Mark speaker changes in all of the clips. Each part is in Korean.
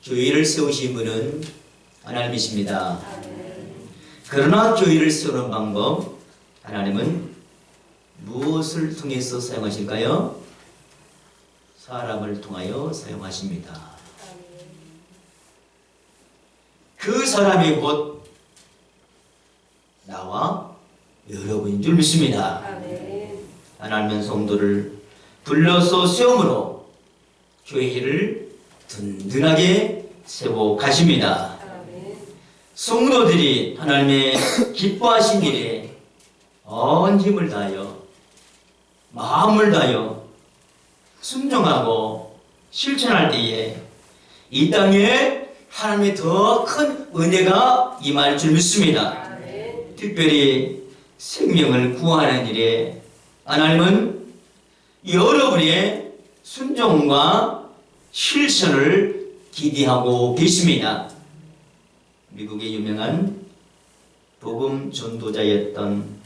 Speaker 1: 교회를 세우신 분은 하나님이십니다. 그러나 교회를 세우는 방법, 하나님은 무엇을 통해서 사용하실까요? 사람을 통하여 사용하십니다. 그 사람이 곧 나와 여러분인 줄 믿습니다. 하나님은 성도를 불러서 세움으로 교회를 든든하게 세워 가십니다. 성도들이 하나님의 기뻐하신 일에 온 힘을 다하여 마음을 다하여 순종하고 실천할 때에 이 땅에 하나님의 더 큰 은혜가 임할 줄 믿습니다. 특별히 생명을 구하는 일에 하나님은 여러분의 순종과 실천을 기대하고 계십니다. 미국의 유명한 복음 전도자였던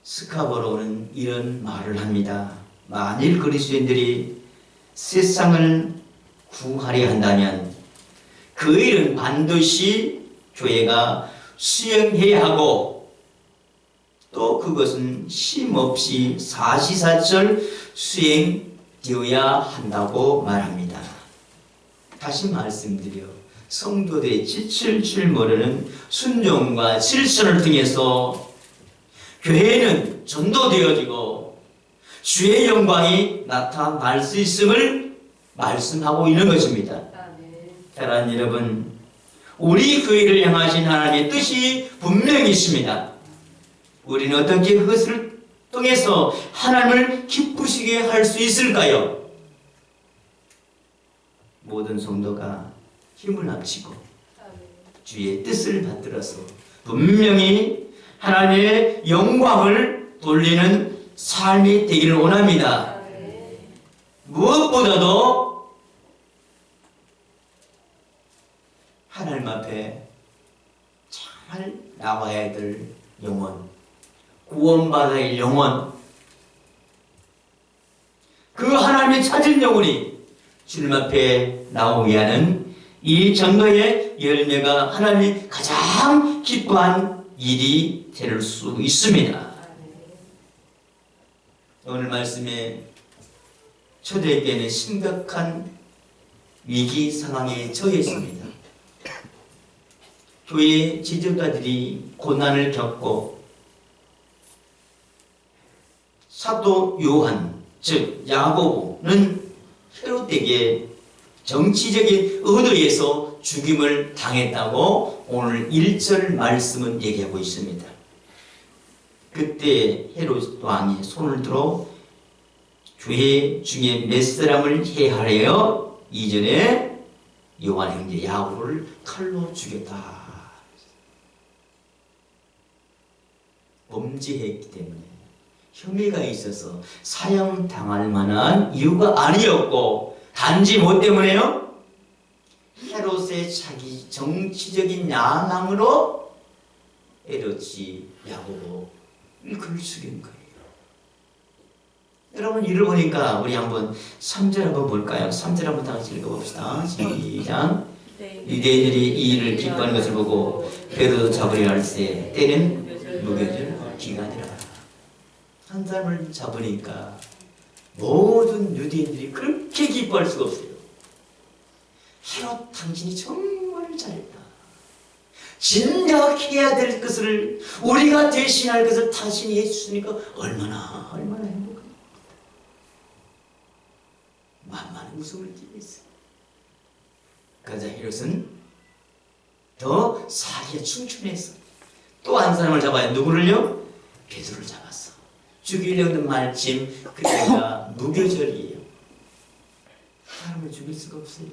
Speaker 1: 스카버로는 이런 말을 합니다. 만일 그리스도인들이 세상을 구하려 한다면 그 일은 반드시 교회가 수행해야 하고 또 그것은 쉼없이 사시사철 수행되어야 한다고 말합니다. 다시 말씀드려 성도들의 지칠 줄 모르는 순종과 실천을 통해서 교회는 전도되어지고 주의 영광이 나타날 수 있음을 말씀하고 있는 것입니다. 사랑하는 여러분, 우리 교회를 향하신 하나님의 뜻이 분명히 있습니다. 우리는 어떻게 그것을 통해서 하나님을 기쁘시게 할 수 있을까요? 모든 성도가 힘을 합치고 주의 뜻을 받들어서 분명히 하나님의 영광을 돌리는 삶이 되기를 원합니다. 무엇보다도 하나님 앞에 잘 나와야 될 영혼, 구원받아야 할 영혼, 그 하나님이 찾은 영혼이 주님 앞에 나오게 하는 이 전도의 열매가 하나님이 가장 기뻐한 일이 될 수 있습니다. 오늘 말씀에 초대교회는 심각한 위기 상황에 처해 있습니다. 교회 지도자들이 고난을 겪고 사도 요한, 즉 야고보는 헤롯에게 정치적인 의도에서 죽임을 당했다고 오늘 1절 말씀은 얘기하고 있습니다. 그때 헤롯 왕이 손을 들어 교회 중에 몇 사람을 해하려 이전에 요한 형제 야고보를 칼로 죽였다. 범죄했기 때문에 혐의가 있어서 사형당할 만한 이유가 아니었고 단지 뭐 때문에요? 헤롯의 자기 정치적인 야망으로 헤롯이 야고보를 그를 죽인 거예요. 여러분 이를 보니까 우리 한번 3절 한번 볼까요? 3절 한번 다 같이 읽어봅시다. 시작. 유대인들이 이 일을 기뻐하는 것을 보고 헤롯을 잡으려 할세 때는 무교절 기간이라. 한 사람을 잡으니까 모든 유대인들이 그렇게 기뻐할 수가 없어요. 헤롯 당신이 정말 잘했다. 진작 해야 될 것을 우리가 대신할 것을 당신이 해주시니까 얼마나 행복합니까. 만만한 웃음을 띠고 있어요. 그러자 헤롯은 더 사기에 춤추면서 또 한 사람을 잡아야 누구를요? 베드로를 잡았어. 죽이려는 말쯤 그때가 무교절이에요. 사람을 죽일 수가 없어요.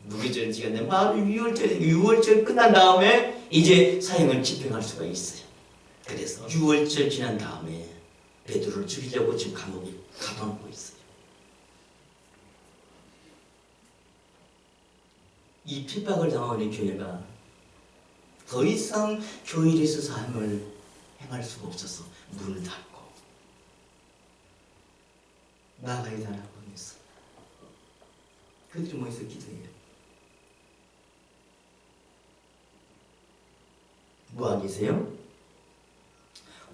Speaker 1: 무교절 지났는데 바로 6월절 끝난 다음에 이제 사형을 집행할 수가 있어요. 그래서 6월절 지난 다음에 베드로를 죽이려고 지금 감옥에 가둬놓고 있어요. 이 핍박을 당하는 교회가 더 이상 교회에서 삶을 행할 수가 없어서 문을 닫고 나가야 되라고 했어. 그들이 모여서 기도해요. 뭐 하고 계세요?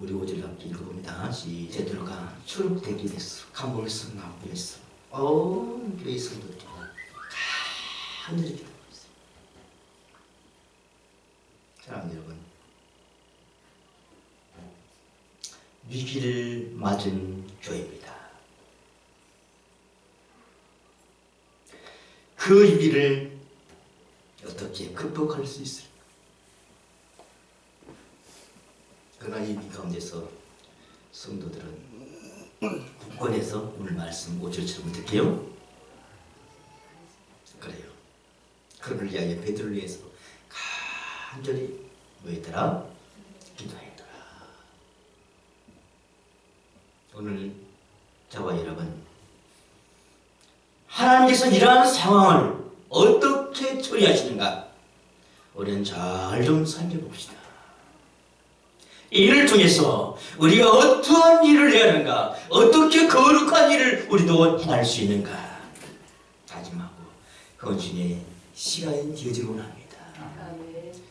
Speaker 1: 우리 5절 함께 읽어봅니다. 제대로 가 초록되게 됐어. 감옥을 썩 나오게 했어. 교회 성도들이 간절히 기도하고 있어요. 사랑하는 여러분, 위기를 맞은 교회입니다. 그 위기를 어떻게 극복할 수 있을까? 그러나 이 위기 가운데서 성도들은 굳건해서 오늘 말씀 5절처럼 듣게요. 그래요. 그를 위하여 베드로를 위해서 간절히 뭐했더라? 기도했더라. 오늘 저와 여러분, 하나님께서 이러한 상황을 어떻게 처리하시는가 우리는 잘 좀 살펴봅시다. 이를 통해서 우리가 어떠한 일을 해야 하는가, 어떻게 거룩한 일을 우리도 행할 수 있는가 다짐하고 헌신의 시간이 되어지곤 합니다.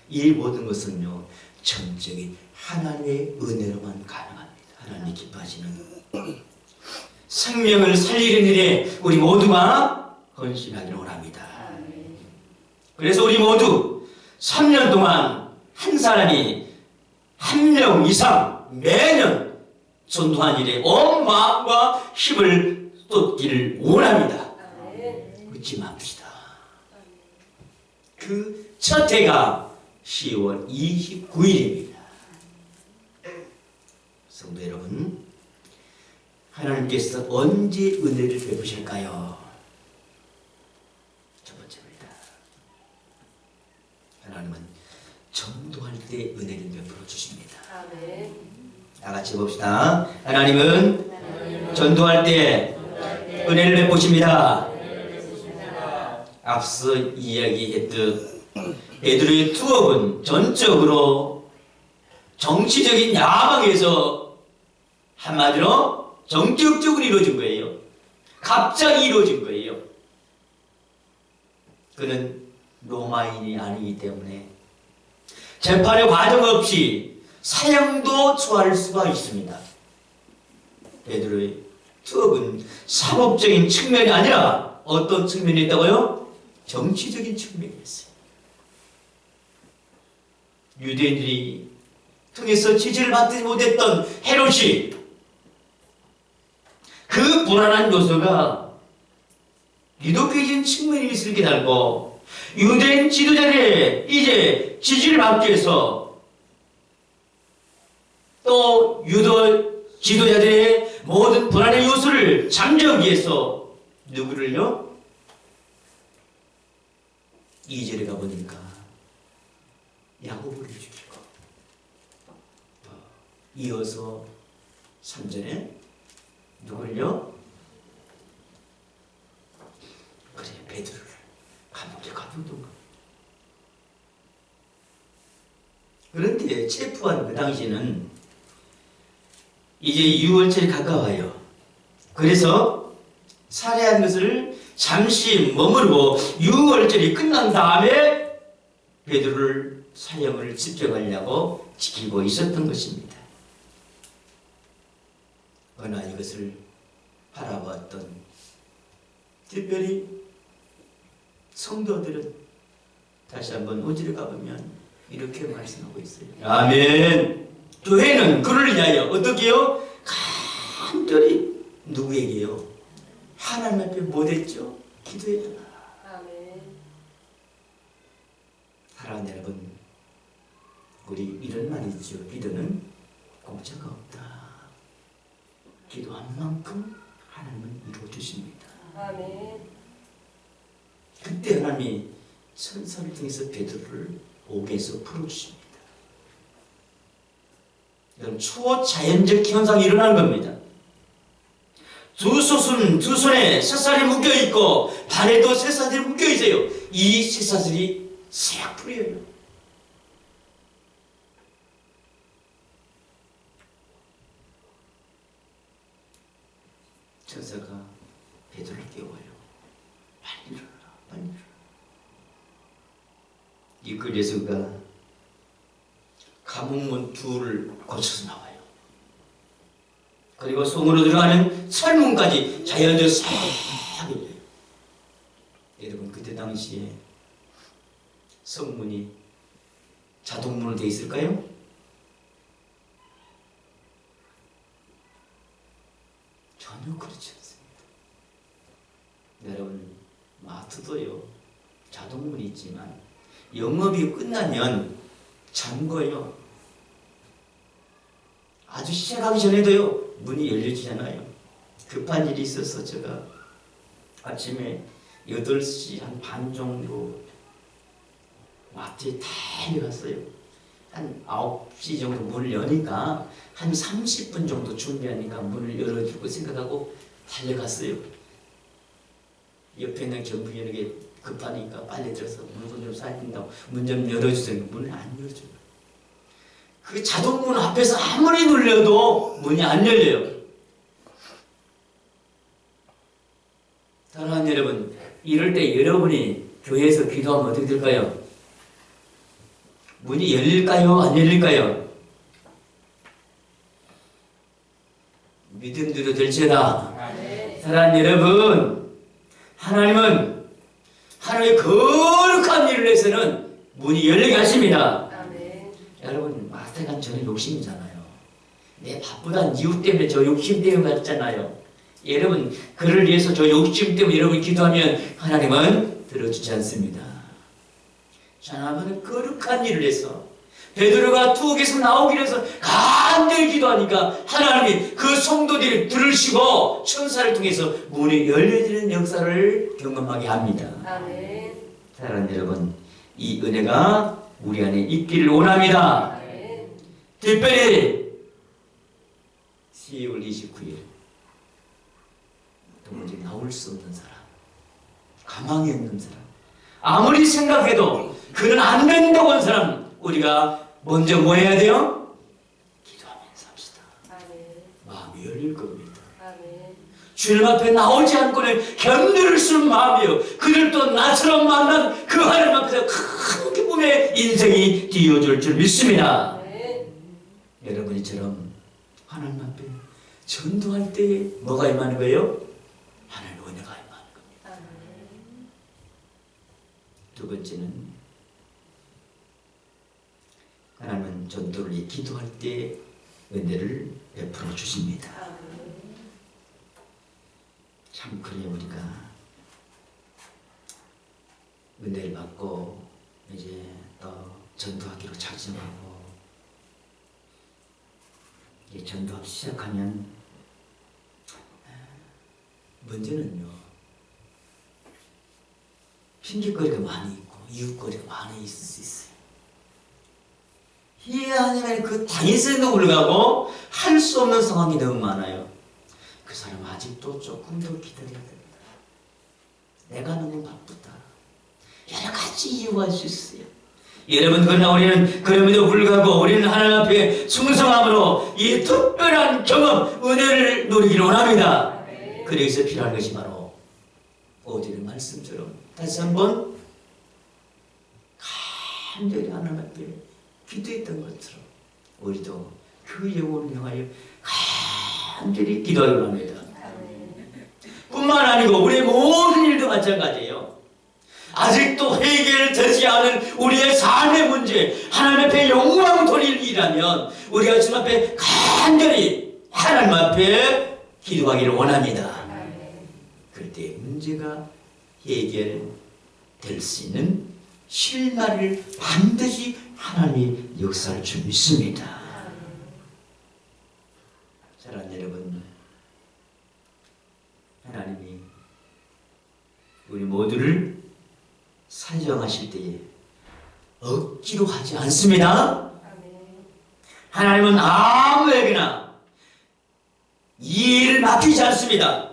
Speaker 1: 이 모든 것은요, 전적인 하나님의 은혜로만 가능합니다. 하나님이 기뻐하시는 생명을 살리는 일에 우리 모두가 헌신하기를 원합니다. 그래서 우리 모두 3년 동안 한 사람이 1명 이상 매년 전도한 일에 온 마음과 힘을 쏟기를 원합니다. 잊지 맙시다. 그 첫 해가 10월 29일입니다. 성도 여러분, 하나님께서 언제 은혜를 베푸실까요? 첫 번째입니다. 하나님은 전도할 때 은혜를 베풀어 주십니다. 다 같이 봅시다. 하나님은 전도할 때 은혜를 베푸십니다. 앞서 이야기했듯 베드로의 투업은 전적으로 정치적인 야망에서 한마디로 정격적으로 이루어진 거예요. 갑자기 이루어진 거예요. 그는 로마인이 아니기 때문에 재판의 과정 없이 사형도 처할 수가 있습니다. 베드로의 투업은 상업적인 측면이 아니라 어떤 측면이 있다고요? 정치적인 측면이 있어요. 유대인들이 통해서 지지를 받지 못했던 헤롯이 그 불안한 요소가 기독교적인 측면이 있을 게 달고 유대인 지도자들의 이제 지지를 받기 위해서 또 유도 지도자들의 모든 불안의 요소를 잠재우기 위해서 누구를요? 2절에 가보니까 야고보를 죽이고 이어서 3절에 누구를요? 그래, 베드로를 감옥에 가둔 건가. 그런데 체포한 그 당시에는 이제 6월절이 가까워요. 그래서 살해한 것을 잠시 머무르고 6월절이 끝난 다음에 베드로를 사형을 집행하려고 지키고 있었던 것입니다. 그러나 이것을 바라봤던 특별히 성도들은 다시 한번 5절에 가보면 이렇게 말씀하고 있어요. 아멘. 교회는 그를 위하여 어떻게요? 간절히 누구에게요? 하나님 앞에 못했죠? 기도해라. 아멘. 사랑하는 여러분, 우리 이런 말이 있죠. 기도는 공짜가 없다. 기도한 만큼 하나님은 이루어주십니다. 아멘. 그때 하나님이 천사를 통해서 베드로를 옥에서 풀어주십니다. 이건 초자연적 현상이 일어나는 겁니다. 두 손에 쇠사슬이 묶여있고 발에도 쇠사슬이 묶여있어요. 이 쇠사슬이 싹 풀려요. 천사가 베드로를 깨워요. 빨리 일어나라. 길거리에서 그가 감옥문 둘을 거쳐서 나와요. 그리고 성으로 들어가는 철문까지 자연대로 싹 열려요. 여러분, 그때 당시에 성문이 자동문으로 되어 있을까요? 전혀 그렇지 않습니다. 여러분, 마트도요, 자동문이 있지만 영업이 끝나면 잠궈요. 아주 시작하기 전에도요, 문이 열려지잖아요. 급한 일이 있어서 제가 아침에 8시 한 반 정도 마트에 달려갔어요. 한 9시 정도 문을 여니까 한 30분 정도 준비하니까 문을 열어주고 생각하고 달려갔어요. 옆에 있는 경비원에게 급하니까 빨리 들어서 물건 좀 사야 된다고 문 좀 열어주세요. 문을 안 열어줘요. 그 자동문 앞에서 아무리 눌려도 문이 안 열려요. 사랑하는 여러분, 이럴 때 여러분이 교회에서 기도하면 어떻게 될까요? 문이 열릴까요? 안 열릴까요? 믿음대로 될지어다. 사랑하는 여러분, 하나님은 하나님의 거룩한 일을 위해서는 문이 열리게 하십니다. 여러분, 마태간 저는 욕심이잖아요. 내 바쁘단 이유 때문에 저 욕심 때문에 갔잖아요. 여러분, 그를 위해서 저 욕심 때문에 여러분 기도하면 하나님은 들어주지 않습니다. 하나님은 거룩한 일을 해서 베드로가 투옥에서 나오기 위해서 간절히 기도하니까 하나님이 그 성도들을 들으시고 천사를 통해서 문이 열려지는 역사를 경험하게 합니다. 아멘. 사랑하는 여러분, 이 은혜가 우리 안에 있기를 원합니다. 아멘. 특별히 12월 29일 도무지 나올 수 없는 사람, 가망이 없는 사람, 아무리 생각해도 그는 안 된다고 하는 사람, 우리가 먼저 뭐 해야 돼요? 기도하면서 합시다. 마음이 열릴 겁니다. 주님 앞에 나오지 않고는 견딜 수 없는 마음이요. 그를 또 나처럼 만난 그 하나님 앞에서 큰 기쁨의 인생이 뒤어줄 줄 믿습니다. 여러분이처럼 하나님 앞에 전도할 때 뭐가 임하는 거예요? 하나님의 은혜가 임하는 겁니다. 두 번째는 하나님은 전도를 기도할 때 은혜를 베풀어 주십니다. 참 그래요. 우리가 은혜를 받고 이제 또 전도하기로 작정하고 이제 전도하기 시작하면 문제는요, 핑계거리가 많이 있고 이웃거리가 많이 있을 수 있어요. 이 아니면 그 당했음에도 불구하고 할 수 없는 상황이 너무 많아요. 그 사람 아직도 조금 더 기다려야 됩니다. 내가 너무 바쁘다. 여러 가지 이유가 있을 수 있어요. 여러분, 그러나 우리는 그럼에도 불구하고 우리는 하나님 앞에 충성함으로 이 특별한 경험, 은혜를 누리기를 원합니다. 그래서 필요한 것이 바로 오늘의 말씀처럼 다시 한번 간절히 하나님 앞에 기도했던 것처럼 우리도 그 영혼을 향하여 간절히 기도하기를 합니다. 뿐만 아니고 우리의 모든 일도 마찬가지예요. 아직도 해결되지 않은 우리의 삶의 문제, 하나님 앞에 영광 돌릴 일이라면 우리가 주님 앞에 간절히 하나님 앞에 기도하기를 원합니다. 그때 문제가 해결될 수 있는 실마리를 반드시 하나님이 역사할 줄 믿습니다. 사랑하는 여러분, 하나님이 우리 모두를 사정하실 때에 억지로 하지 않습니다. 하나님은 아무에게나 이 일을 맡기지 않습니다.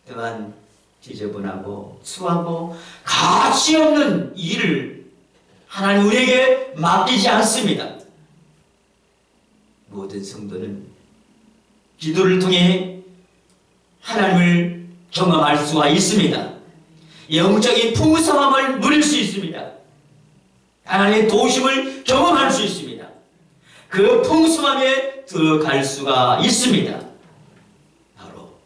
Speaker 1: 또한 지저분하고 수하고 가치 없는 일을 하나님 우리에게 맡기지 않습니다. 모든 성도는 기도를 통해 하나님을 경험할 수가 있습니다. 영적인 풍성함을 누릴 수 있습니다. 하나님의 도우심을 경험할 수 있습니다. 그 풍성함에 들어갈 수가 있습니다. 바로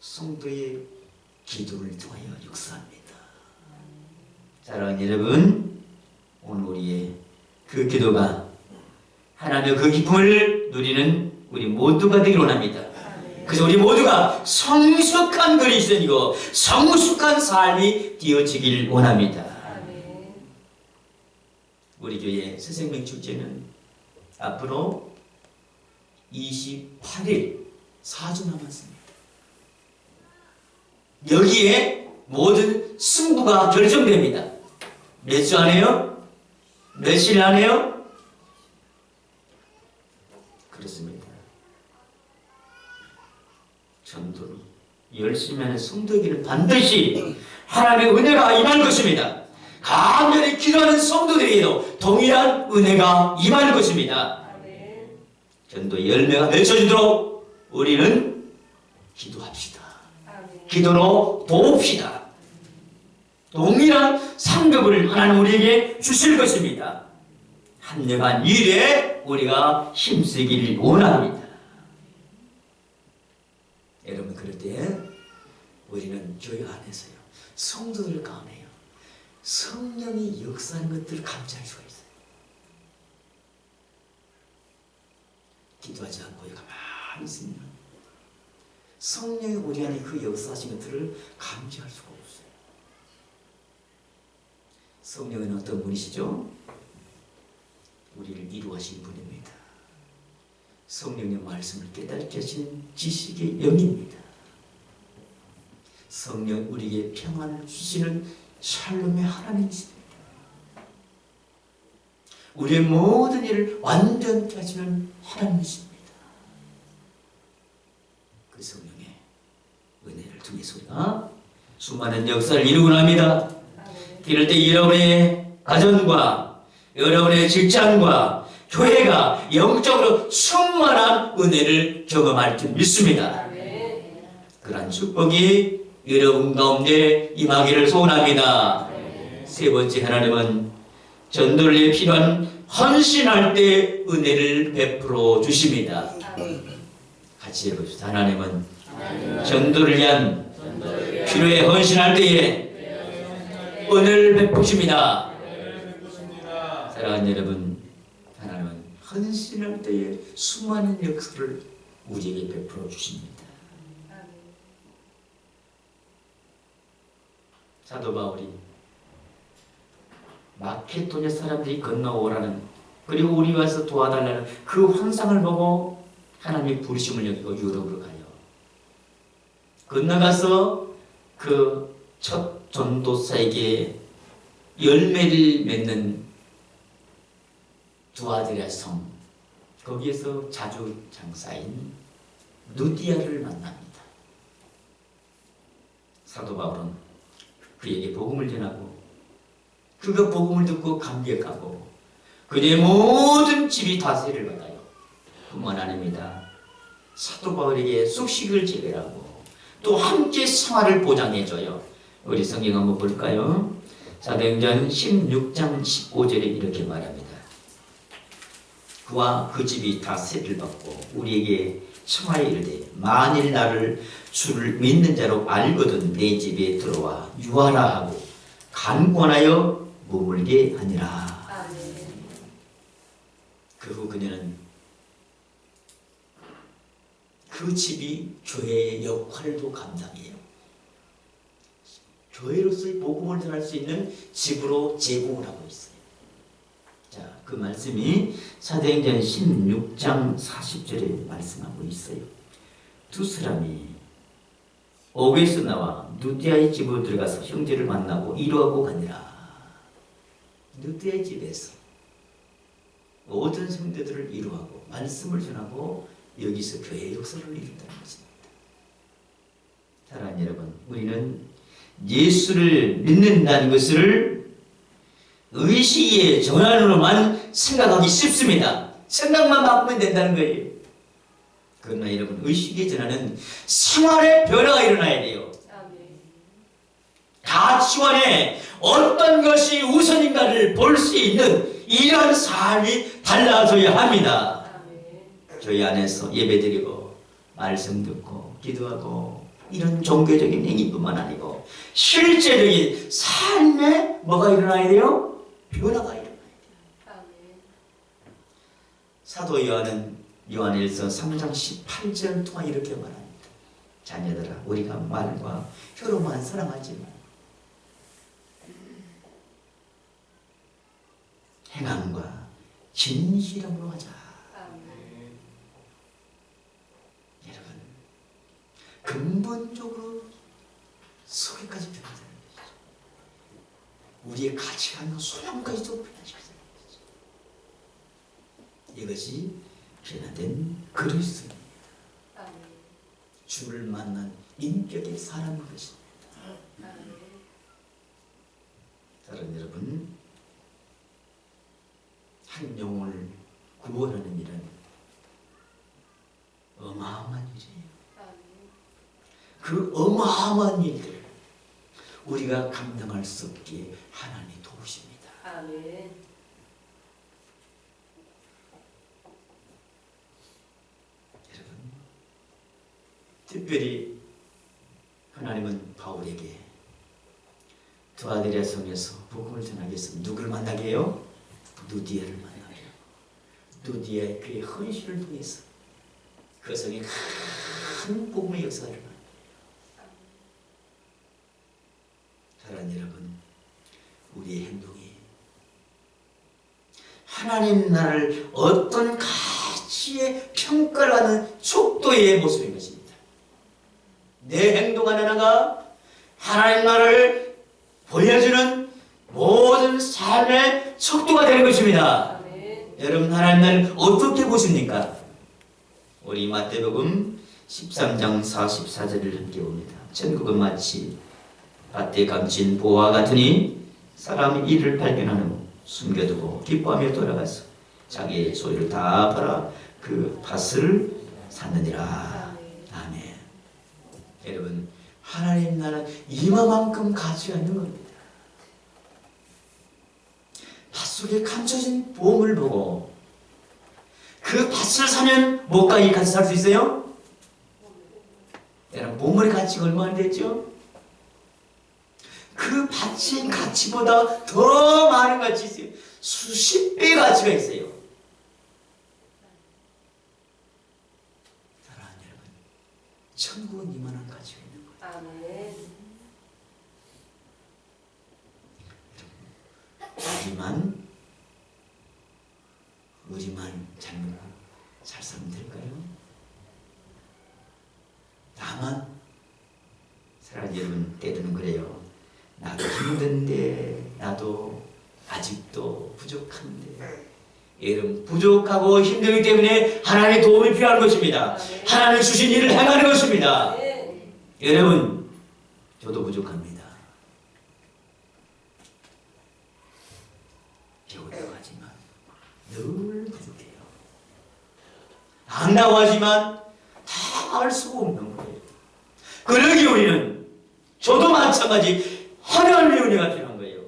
Speaker 1: 성도의 기도를 통하여 역사합니다. 사랑하는 여러분, 오늘 우리의 그 기도가 하나님의 그 기쁨을 누리는 우리 모두가 되기를 원합니다. 그래서 우리 모두가 성숙한 그리스도인이고 성숙한 삶이 되어지길 원합니다. 우리 교회 새생명 축제는 앞으로 28일 4주 남았습니다. 여기에 모든 승부가 결정됩니다. 몇 주 안에요? 며칠 안에요? 그렇습니다. 전도를 열심히 하는 성도에게는 반드시 하나님의 은혜가 임할 것입니다. 간절히 기도하는 성도들에게도 동일한 은혜가 임할 것입니다. 전도 열매가 맺혀지도록 우리는 기도합시다. 기도로 도웁시다. 동일한 상급을 하나님 우리에게 주실 것입니다. 합력한 일에 우리가 힘쓰기를 원합니다. 여러분, 그럴 때 우리는 교회 안에서요, 성도들 가운데요, 성령이 역사하는 것들을 감지할 수가 있어요. 기도하지 않고 가만히 있으면 성령이 우리 안에 그 역사하신 것들을 감지할 수가 없어요. 성령은 어떤 분이시죠? 우리를 이루하신 분입니다. 성령의 말씀을 깨닫게 하시는 지식의 영입니다. 성령 우리에게 평안을 주시는 샬롬의 하나님이십니다. 우리의 모든 일을 완전케 하시는 하나님이십니다. 그 성령의 은혜를 통해서 우리가 수많은 역사를 이루곤 합니다. 이럴 때 여러분의 가정과 여러분의 직장과 교회가 영적으로 충만한 은혜를 경험할 줄 믿습니다. 그러한 축복이 여러분 가운데 임하기를 소원합니다. 세 번째, 하나님은 전도를 위해 필요한 헌신할 때 은혜를 베풀어 주십니다. 같이 해봅시다. 하나님은 전도를 위한 필요에 헌신할 때에 은혜를 베푸십니다. 사랑하는 여러분, 하나님은 헌신할 때에 수많은 역사를 우리에게 베풀어 주십니다. 사도 바울이 마케도냐 사람들이 건너오라는, 그리고 우리 와서 도와달라는 그 환상을 보고 하나님의 부르심을 여기고 유럽으로 가요. 건너가서 그 첫 전도사에게 열매를 맺는 두아드리아 성, 거기에서 자주 장사인 누디아를 만납니다. 사도 바울은 그에게 복음을 전하고 그가 복음을 듣고 감격하고 그의 모든 집이 다스리를 받아요. 뿐만 아닙니다. 사도 바울에게 숙식을 제공하고 또 함께 생활을 보장해줘요. 우리 성경 한번 볼까요? 사도행전 16장 15절에 이렇게 말합니다. 그와 그 집이 다스리를 받고 우리에게 청하여 이르되 만일 나를 주를 믿는 자로 알거든 내 집에 들어와 유하라 하고 간권하여 머물게 하니라. 그 후 그녀는 그 집이 교회의 역할도 감당해요. 교회로서의 복음을 전할 수 있는 집으로 제공을 하고 있어요. 자, 그 말씀이 사도행전 16장 40절에 말씀하고 있어요. 두 사람이 옥에서 나와 누디아의 집으로 들어가서 형제를 만나고 이루하고 가니라. 누디아의 집에서 모든 성도들을 이루하고 말씀을 전하고 여기서 교회의 역사를 이룬다는 것입니다. 사랑하는 여러분, 우리는 예수를 믿는다는 것을 의식의 전환으로만 생각하기 쉽습니다. 생각만 바꾸면 된다는 거예요. 그러나 여러분, 의식의 전환은 생활의 변화가 일어나야 돼요. 가치관에 어떤 것이 우선인가를 볼 수 있는 이런 삶이 달라져야 합니다. 저희 안에서 예배드리고 말씀 듣고 기도하고 이런 종교적인 행위뿐만 아니고 실제적인 삶에 뭐가 일어나야 돼요? 변화가 일어나야 돼요. 사도 요한은 요한일서 3장 18절 통한 이렇게 말합니다. 자녀들아, 우리가 말과 혀로만 사랑하지만 행함과 진실함으로 하자. 여러분, 근본적으로 소리까지 변하자는 것이죠. 우리의 가치관과 소양까지도 변하시는 것이죠. 이것이 변화된 그리스도입니다. 주를 만난 인격의 사람인 것입니다. 사랑하는 여러분, 한 영혼을 구원하는 일은 어마어마한 일이에요. 그 어마어마한 일들을 우리가 감당할 수 없기에 하나님이 도우십니다.
Speaker 2: 아멘.
Speaker 1: 여러분, 특별히 하나님은 바울에게 두아디라 성에서 복음을 전하기 위해서 누구를 만나게 해요? 누디아를 만나게 해요. 누디아의 그의 헌신을 통해서 그 성에 큰 복음의 역사가 일어납니다. 사랑하는 여러분, 우리의 행동이 하나님 나라를 어떤 가치의 평가를 하는 척도의 모습인 것입니다. 내 행동 하나가 하나님 나라를 보여주는 모든 삶의 척도가 되는 것입니다.
Speaker 2: 아멘.
Speaker 1: 여러분, 하나님 나라를 어떻게 보십니까? 우리 마태복음 13장 44절을 함께 봅니다. 천국은 마치 밭에 감친 보화와 같으니 사람이 이를 발견한 후 숨겨두고 기뻐하며 돌아가서 자기의 소유를 다 팔아 그 밭을 샀느니라. 아멘. 여러분, 하나님 나라는 이만큼 가치가 있는 겁니다. 밭속에 감춰진 보물을 보고 그 밭을 사면 뭐가 이 같이 살 수 있어요? 여러분, 보물의 가치가 얼마나 됐죠? 그 밭의 가치보다 더 많은 가치 있어요. 수십 배의 가치가 있어요. 사랑하는 여러분, 천국은 이만한 가치가 있는 거예요.
Speaker 2: 아멘.
Speaker 1: 우리만 잘 살면 될까요? 다만 사랑하는 여러분, 때로는 그래요. 나도 힘든데, 나도 아직도 부족한데. 여러분, 부족하고 힘들기 때문에 하나님의 도움이 필요한 것입니다. 하나님 주신 일을 행하는 것입니다. 여러분, 저도 부족합니다. 배우려고 하지만 늘 부족해요. 안다고 하지만 다 알 수가 없는 거예요. 그러기 우리는, 저도 마찬가지, 하나님의 은혜가 필요한 거예요.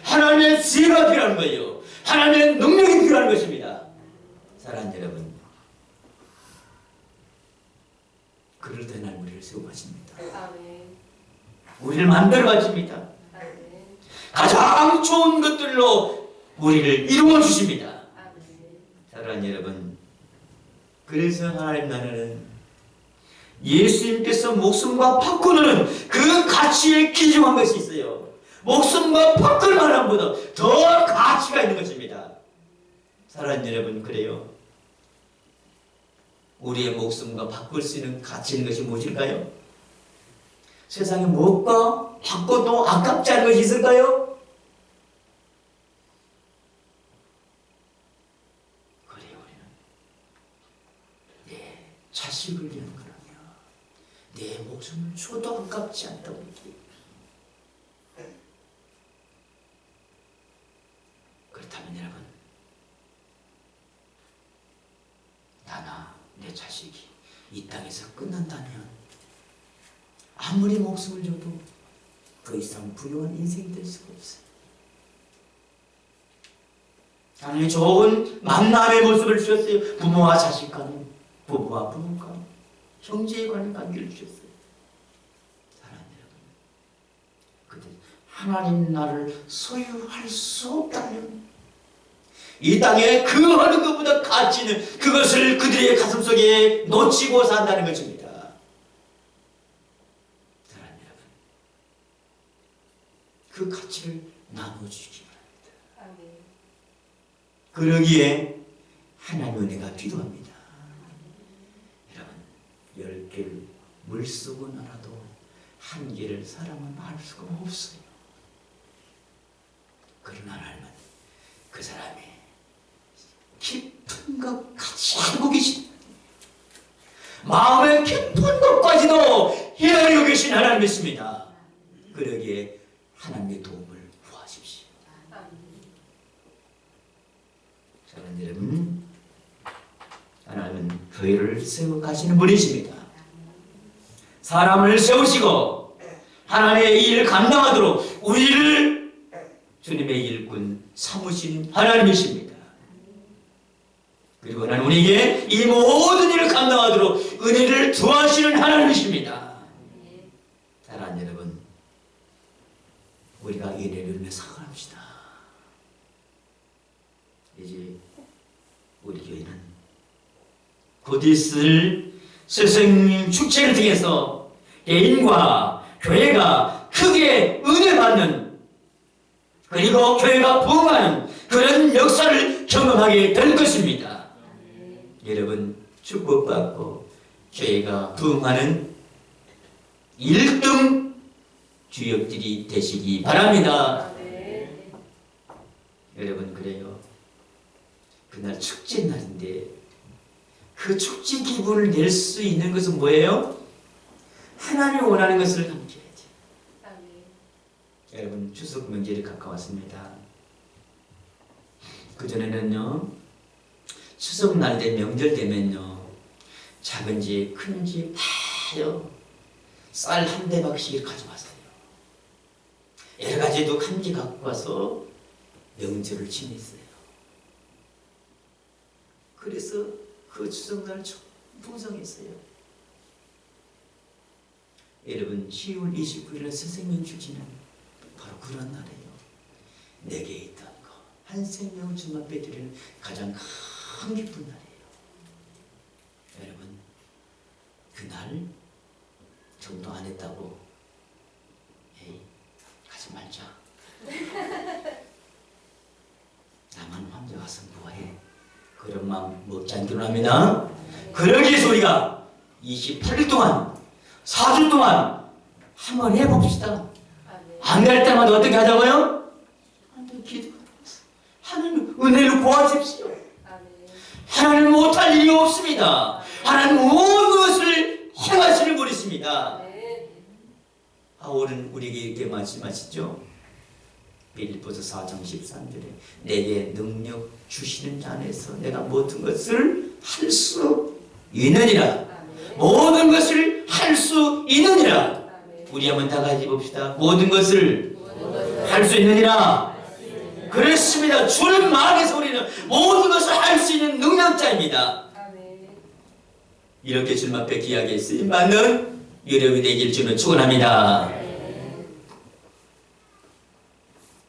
Speaker 1: 하나님의 지혜가 필요한 거예요. 하나님의 능력이 필요한 것입니다. 사랑하는 여러분, 그럴 때 날 우리를 세워가십니다. 우리를 만들어 가십니다. 가장 좋은 것들로 우리를 이루어 주십니다. 사랑하는 여러분, 그래서 하나님 나라는 예수님께서 목숨과 바꾸는 그 가치에 기중한 것이 있어요. 목숨과 바꿀 만한 보다 더 가치가 있는 것입니다. 사랑하는 여러분, 그래요. 우리의 목숨과 바꿀 수 있는 가치 있는 것이 무엇일까요? 세상에 무엇과 바꿔도 아깝지 않은 것이 있을까요? 그래요, 우리는 내 자식을 위한 거라며 내 목숨을 줘도 아깝지 않다고 얘기해요. 그렇다면 여러분, 나나 내 자식이 이 땅에서 끝난다면 아무리 목숨을 줘도 그 이상 부유한 인생이 될 수가 없어요. 하나님이 좋은 만남의 모습을 주셨어요. 부모와 자식 간, 부부와 부부 간, 형제에 관한 관계를 주셨어요. 사랑하는 여러분, 근데 하나님 나를 소유할 수 없다면 이 땅에 그 어느 것보다 가치 있는 그것을 그들의 가슴속에 놓치고 산다는 것입니다. 사랑하는 여러분, 그 가치를 나눠주기 바랍니다. 그러기에 하나님의 은혜가 필요합니다. 여러분, 10개를 물쓰고 나라도 한 개를 사람은 알 수가 없어요. 그러나 하나님은 그 사람이 깊은 것 같이 알고 계신, 마음의 깊은 것까지도 헤아리고 계신 하나님이십니다. 그러기에 하나님의 도움을 구하십시오. 사랑하는 여러분, 하나님은 교회를 세워 가시는 분이십니다. 사람을 세우시고 하나님의 일을 감당하도록 우리를 주님의 일꾼 삼으신 하나님이십니다. 그리고 하나님 우리에게 이 모든 일을 감당하도록 은혜를 더하시는 하나님이십니다. 사랑하는 여러분, 우리가 은혜를 위해 살아갑시다. 이제 우리 교회는 곧 있을 스승님 축제를 통해서 개인과 교회가 크게 은혜받는, 그리고 교회가 부흥하는 그런 역사를 경험하게 될 것입니다. 여러분, 축복받고 교회가 부흥하는 1등 주역들이 되시기 바랍니다. 여러분, 그래요. 그날 축제 날인데 그 축제 기분을 낼 수 있는 것은 뭐예요? 하나님이 원하는 것을 함께해야지. 여러분, 추석 명절이 가까웠습니다. 그전에는요, 추석 날 때 명절 되면요, 작은지 큰지 다요, 쌀 한 대박씩 가져왔어요. 여러 가지도 한지 갖고 와서 명절을 지냈어요. 그래서 그 추석날 좀 풍성했어요. 여러분, 10월 29일은 선생님 주지는 바로 그런 날이에요. 내게 있던 거 한 생명을 주 앞에 드리는 가장 큰 기쁜 날이에요. 여러분, 그날 정도 안 했다고 에이, 가지 말자. 나만 혼자 와서 뭐해? 그런 마음 먹지 않기로 합니다. 그러기 위해서 우리가 28일 동안 4주 동안 한번 해봅시다. 안 될 때마다 어떻게 하자고요? 기도하면서 하나님 은혜를 구하십시오. 하나님 못할 일이 없습니다. 하나님 모든 것을 행하시는 분이십니다. 바울은 우리에게 이렇게 말씀하시죠. 빌립보서 4장 13절에 내게 능력 주시는 자 안에서 내가 모든 것을 할 수 있느니라. 모든 것을 할 수 있느니라. 우리 한번 다 같이 봅시다. 모든 것을 할 수 있느니라. 그렇습니다. 주는 마음에서 우리는 모든 것을 할 수 있는 능력자입니다. 이렇게 주님 앞에 귀하게 쓰임 받는 여러분이 되길 주는 축원합니다.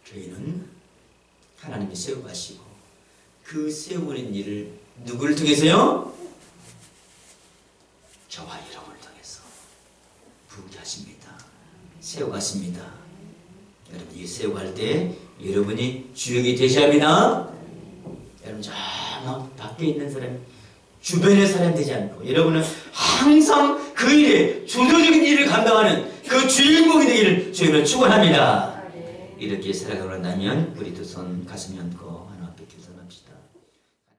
Speaker 1: 교회는 하나님이 세워가시고 그 세우는 일을 누구를 통해서요? 저와 여러분을 통해서 부흥케 하십니다. 세워가십니다. 여러분, 이 세워갈 때 여러분이 주역이 되셔야 합니다. 여러분, 저 밖에 있는 사람, 주변의 사람 되지 않고 여러분은 항상 그 일에 주도적인 일을 감당하는 그 주인공이 되기를 주님을 축원합니다. 이렇게 살아가고 난다면 우리 두 손 가슴 얹고